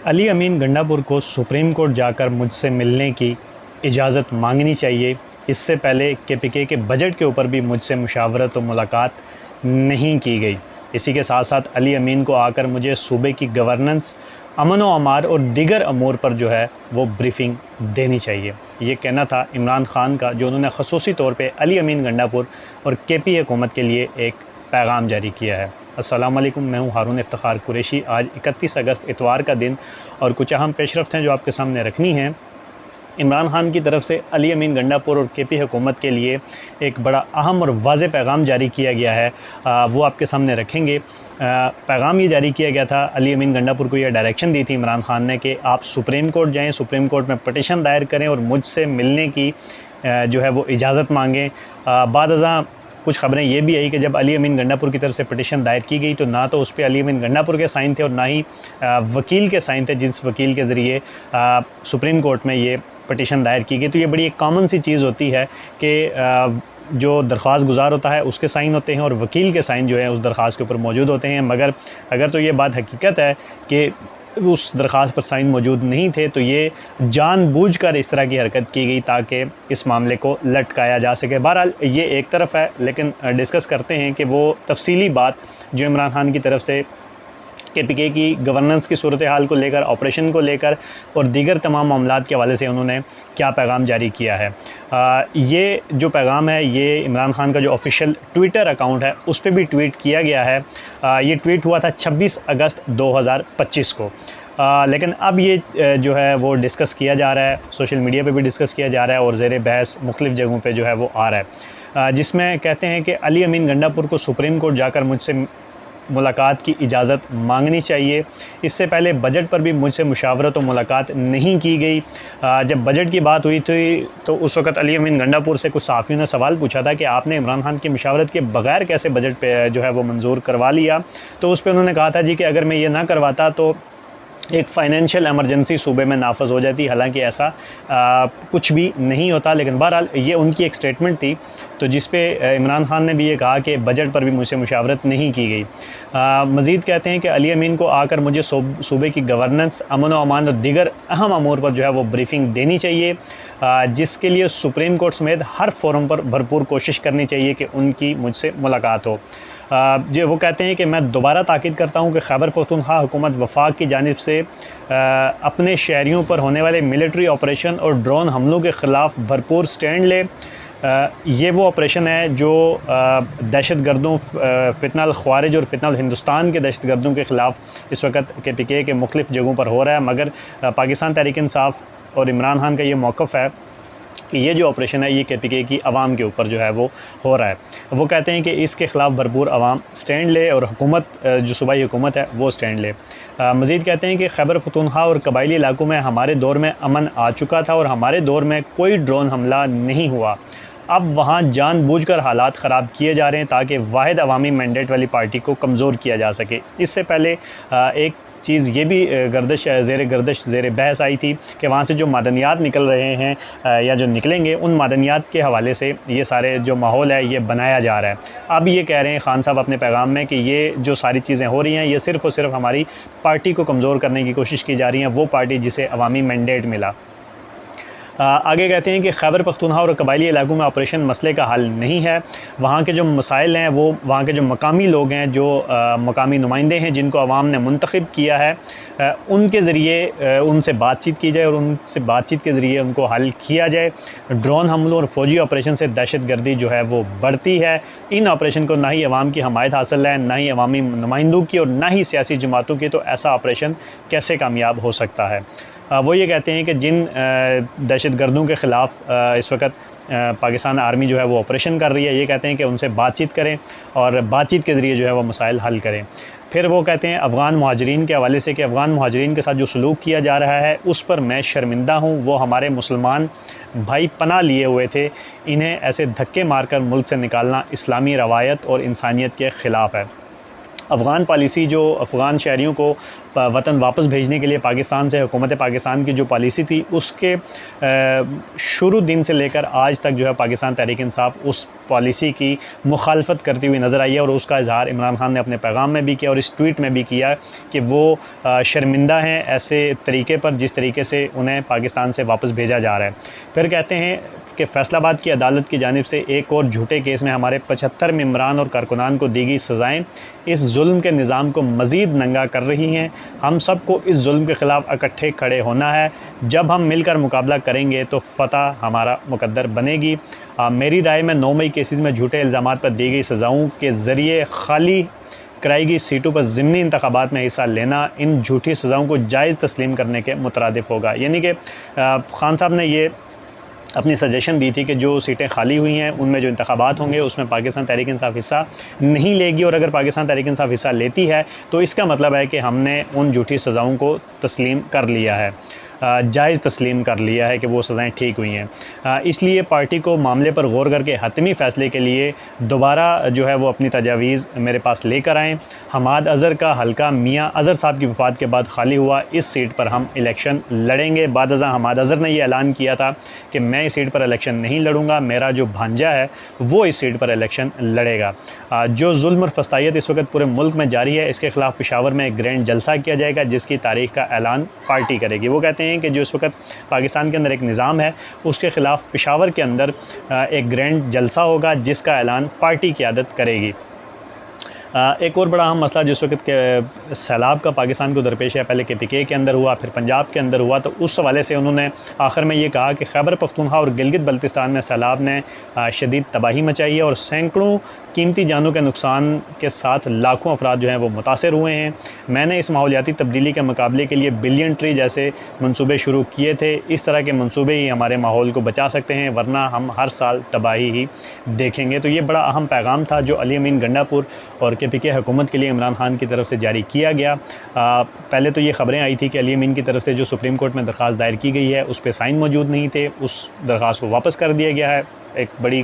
अली अमीन गंडापुर को supreme court जाकर मुझसे मिलने की इजाज़त मांगनी चाहिए। इससे पहले केपीके के बजट के ऊपर भी मुझसे मुशावरत और मुलाकात नहीं की गई। इसी के साथ साथ अली अमीन को आकर मुझे सूबे की गवर्नेंस, अमन व अमार और दीगर अमूर पर जो है वो ब्रीफिंग देनी चाहिए। ये कहना था इमरान खान का, जो उन्होंने ख़ुसूसी तौर पे अली अमीन गंडापुर और केपी हुकूमत के लिए एक पैगाम जारी किया है। अस्सलाम वालेकुम, मैं हूँ हारून इफ्तिखार कुरैशी। आज 31 अगस्त इतवार का दिन और कुछ अहम पेशरफ्त हैं जो आपके सामने रखनी हैं। इमरान खान की तरफ से अली अमीन गंडापुर और केपी हुकूमत के लिए एक बड़ा अहम और वाज़ेह पैगाम जारी किया गया है, वो आपके सामने रखेंगे। पैगाम ये जारी किया गया था, अली अमीन गंडापुर को यह डायरेक्शन दी थी इमरान खान ने कि आप सुप्रीम कोर्ट जाएँ, सुप्रीम कोर्ट में पटिशन दायर करें और मुझसे मिलने की जो है वो इजाज़त मांगें। बाद कुछ ख़बरें ये भी आई कि जब अली अमीन गंडापुर की तरफ से पटिशन दायर की गई तो ना तो उस पर अली अमीन गंडापुर के साइन थे और ना ही वकील के साइन थे, जिस वकील के ज़रिए सुप्रीम कोर्ट में ये पटिशन दायर की गई। तो ये बड़ी एक कॉमन सी चीज़ होती है कि जो दरख्वास्त गुज़ार होता है उसके साइन होते हैं और वकील के साइन जो है उस दरख्वास्त के ऊपर मौजूद होते हैं। मगर अगर तो ये बात हकीकत है कि उस दरख्वास्त पर साइन मौजूद नहीं थे तो ये जानबूझकर इस तरह की हरकत की गई ताकि इस मामले को लटकाया जा सके। बहरहाल ये एक तरफ है, लेकिन डिस्कस करते हैं कि वो तफसीली बात जो इमरान खान की तरफ से केपीके की गवर्नेंस की सूरत हाल को लेकर, ऑपरेशन को लेकर और दीगर तमाम मामलात के हवाले से उन्होंने क्या पैगाम जारी किया है। ये जो पैगाम है ये इमरान खान का जो ऑफिशियल ट्विटर अकाउंट है उस पर भी ट्वीट किया गया है। ये ट्वीट हुआ था 26 अगस्त 2025 को। लेकिन अब ये जो है वो डिस्कस किया जा रहा है, सोशल मीडिया पे भी डिस्कस किया जा रहा है और ज़ेर बहस मुख्तलिफ़ जगहों पे जो है वो आ रहा है, जिसमें कहते हैं कि अली अमीन गंडापुर को सुप्रीम कोर्ट जाकर मुझसे मुलाकात की इजाज़त मांगनी चाहिए। इससे पहले बजट पर भी मुझसे मुशावरत और मुलाकात नहीं की गई। जब बजट की बात हुई थी तो उस वक़्त अली अमीन गंडापुर से कुछ सहाफ़ियों ने सवाल पूछा था कि आपने इमरान खान की मुशावरत के बगैर कैसे बजट पे जो है वो मंजूर करवा लिया। तो उस पर उन्होंने कहा था जी कि अगर मैं ये ना करवाता तो एक फ़ाइनेंशियल एमरजेंसी सूबे में नाफज हो जाती। हालांकि ऐसा कुछ भी नहीं होता, लेकिन बहरहाल ये उनकी एक स्टेटमेंट थी तो जिस पे इमरान खान ने भी ये कहा कि बजट पर भी मुझसे मुशावरत नहीं की गई। मज़ीद कहते हैं कि अली अमीन को आकर मुझे सूबे की गवर्नेंस, अमन व अमान और दीगर अहम अमूर पर जो है वो ब्रीफिंग देनी चाहिए, जिसके लिए सुप्रीम कोर्ट समेत हर फोरम पर भरपूर कोशिश करनी चाहिए कि उनकी मुझसे मुलाकात हो। जो वो कहते हैं कि मैं दोबारा ताकीद करता हूँ कि खैबर पख्तूनख्वा हुकूमत वफाक की जानिब से अपने शहरियों पर होने वाले मिलिट्री ऑपरेशन और ड्रोन हमलों के ख़िलाफ़ भरपूर स्टैंड ले। ये वो ऑपरेशन है जो दहशत गर्दों, फ़ितना ख़वारिज और फ़ितना हिंदुस्तान के दहशत गर्दों के ख़िलाफ़ इस वक्त केपीके के मुख्तलिफ़ जगहों पर हो रहा है। मगर पाकिस्तान तहरीक इंसाफ और इमरान खान का ये मौक़िफ़ है कि ये जो ऑपरेशन है ये केपीके की आवाम के ऊपर जो है वो हो रहा है। वो कहते हैं कि इसके ख़िलाफ़ भरपूर आवाम स्टैंड ले और हुकूमत, जो सूबाई हुकूमत है वो स्टैंड ले। मज़ीद कहते हैं कि खैबर पख्तूनख्वा और कबायली इलाकों में हमारे दौर में अमन आ चुका था और हमारे दौर में कोई ड्रोन हमला नहीं हुआ। अब वहाँ जानबूझकर हालात ख़राब किए जा रहे हैं ताकि वाहिद अवामी मैंडेट वाली पार्टी को कमज़ोर किया जा सके। इससे पहले एक चीज़ ये भी ज़ेर बहस आई थी कि वहाँ से जो मादनियात निकल रहे हैं या जो निकलेंगे उन मादनियात के हवाले से ये सारे जो माहौल है ये बनाया जा रहा है। अब ये कह रहे हैं खान साहब अपने पैगाम में कि ये जो सारी चीज़ें हो रही हैं ये सिर्फ़ और सिर्फ हमारी पार्टी को कमज़ोर करने की कोशिश की जा रही है, वो पार्टी जिसे अवामी मैंडेट मिला। आगे कहते हैं कि खैबर पख्तूनख्वा और कबायली इलाकों में ऑपरेशन मसले का हल नहीं है। वहाँ के जो मसाइल हैं वो वहाँ के जो मकामी लोग हैं, जो मकामी नुमाइंदे हैं जिनको अवाम ने मुंतखब किया है, उनके ज़रिए उनसे बातचीत की जाए और उनसे बातचीत के ज़रिए उनको हल किया जाए। ड्रोन हमलों और फ़ौजी ऑपरेशन से दहशत गर्दी जो है वो बढ़ती है। इन ऑपरेशन को ना ही अवाम की हमायत हासिल है, ना ही अवामी नुमाइंदों की और ना ही सियासी जमातों की, तो ऐसा ऑपरेशन कैसे कामयाब हो सकता है। वो ये कहते हैं कि जिन दहशत गर्दों के ख़िलाफ़ इस वक्त पाकिस्तान आर्मी जो है वो ऑपरेशन कर रही है, ये कहते हैं कि उनसे बातचीत करें और बातचीत के ज़रिए जो है वो मसाइल हल करें। फिर वो कहते हैं अफ़गान मुहाजिरीन के हवाले से कि अफ़गान मुहाजिरीन के साथ जो सलूक किया जा रहा है उस पर मैं शर्मिंदा हूँ। वो हमारे मुसलमान भाई पनाह लिए हुए थे, इन्हें ऐसे धक्के मारकर मुल्क से निकालना इस्लामी रवायत और इंसानियत के ख़िलाफ़ है। अफ़गान पॉलिसी जो अफ़गान शहरियों को वतन वापस भेजने के लिए पाकिस्तान से हुकूमत पाकिस्तान की जो पॉलिसी थी, उसके शुरू दिन से लेकर आज तक जो है पाकिस्तान तहरीक इंसाफ उस पॉलिसी की मुखालफत करती हुई नज़र आई है। और उसका इजहार इमरान खान ने अपने पैगाम में भी किया और इस ट्वीट में भी किया कि वो शर्मिंदा हैं ऐसे तरीके पर जिस तरीके से उन्हें पाकिस्तान से वापस भेजा जा रहा है। फिर कहते हैं कि फैसलाबाद की अदालत की जानिब से एक और झूठे केस में हमारे 75 मेंबरान और कारकुनान को दी गई सज़ाएँ इस जुल्म के निज़ाम को मज़ीद नंगा कर रही हैं। हम सब को इस जुल्म के ख़िलाफ़ इकट्ठे खड़े होना है। जब हम मिलकर मुकाबला करेंगे तो फ़तह हमारा मुकद्दर बनेगी। मेरी राय में 9 मई केसेस में झूठे इल्ज़ामात पर दी गई सज़ाओं के ज़रिए खाली कराई गई सीटों पर ज़िमनी इंतखाबात में हिस्सा लेना इन झूठी सज़ाओं को जायज़ तस्लीम करने के मुतरादिफ होगा। यानी कि खान साहब ने ये अपनी सजेशन दी थी कि जो सीटें खाली हुई हैं उनमें जो इंतखाबात होंगे उसमें पाकिस्तान तहरीक इंसाफ हिस्सा नहीं लेगी, और अगर पाकिस्तान तहरीक इंसाफ हिस्सा लेती है तो इसका मतलब है कि हमने उन झूठी सज़ाओं को तस्लीम कर लिया है, जायज़ तस्लीम कर लिया है कि वो सज़ाएँ ठीक हुई हैं। इसलिए पार्टी को मामले पर गौर करके हतमी फ़ैसले के लिए दोबारा जो है वो अपनी तजावीज़ मेरे पास लेकर आएँ। हमाद अज़हर का हल्का मियाँ अज़हर साहब की वफ़ात के बाद खाली हुआ, इस सीट पर हम इलेक्शन लड़ेंगे। बाद हमाद अज़हर ने यह ऐलान किया था कि मैं इस सीट पर इलेक्शन नहीं लड़ूंगा, मेरा जो भांजा है वो इस सीट पर इलेक्शन लड़ेगा। जो जुल्म और फस्तायत इस वक्त पूरे मुल्क में जारी है, इसके ख़िलाफ़ पेशावर में एक ग्रैंड जलसा किया जाएगा जिसकी तारीख़ का ऐलान पार्टी करेगी। वो कहते हैं कि जो इस वक्त पाकिस्तान के अंदर एक निज़ाम है उसके ख़िलाफ़ पेशावर के अंदर एक ग्रैंड जलसा होगा जिसका ऐलान पार्टी क़यादत करेगी। एक और बड़ा अहम मसला जिस वक्त के सैलाब का पाकिस्तान को दरपेश है, पहले KPK के अंदर हुआ, फिर पंजाब के अंदर हुआ, तो उस हवाले से उन्होंने आखिर में ये कहा कि खैबर पख्तूनख्वा और गिलगित बल्तिस्तान में सैलाब ने शदीद तबाही मचाई है और सैकड़ों कीमती जानों के नुकसान के साथ लाखों अफराद जो हैं वो मुतासर हुए हैं। मैंने इस माहौलियाती तब्दीली के मुकाबले के लिए बिलियन ट्री जैसे मंसूबे शुरू किए थे। इस तरह के मंसूबे ही हमारे माहौल को बचा सकते हैं, वरना हम हर साल तबाही ही देखेंगे। तो ये बड़ा अहम पैगाम था जो अली अमीन गंडापुर और KPK हुकूमत के लिए इमरान खान की तरफ से जारी किया गया। पहले तो ये ख़बरें आई थी कि अली अमीन की तरफ से जो सुप्रीम कोर्ट में दरख्वास्त दायर की गई है उस पर साइन मौजूद नहीं थे, उस दरख्वास्त को वापस कर दिया गया है। एक बड़ी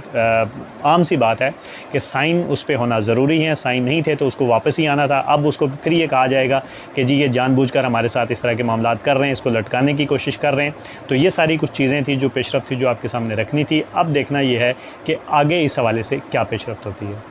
आम सी बात है कि साइन उस पे होना ज़रूरी है, साइन नहीं थे तो उसको वापस ही आना था। अब उसको फिर ये कहा जाएगा कि जी ये जानबूझकर हमारे साथ इस तरह के मामलात कर रहे हैं, इसको लटकाने की कोशिश कर रहे हैं। तो ये सारी कुछ चीज़ें थी जो पेशरफ्त थी जो आपके सामने रखनी थी। अब देखना ये है कि आगे इस हवाले से क्या पेशरफ्त होती है।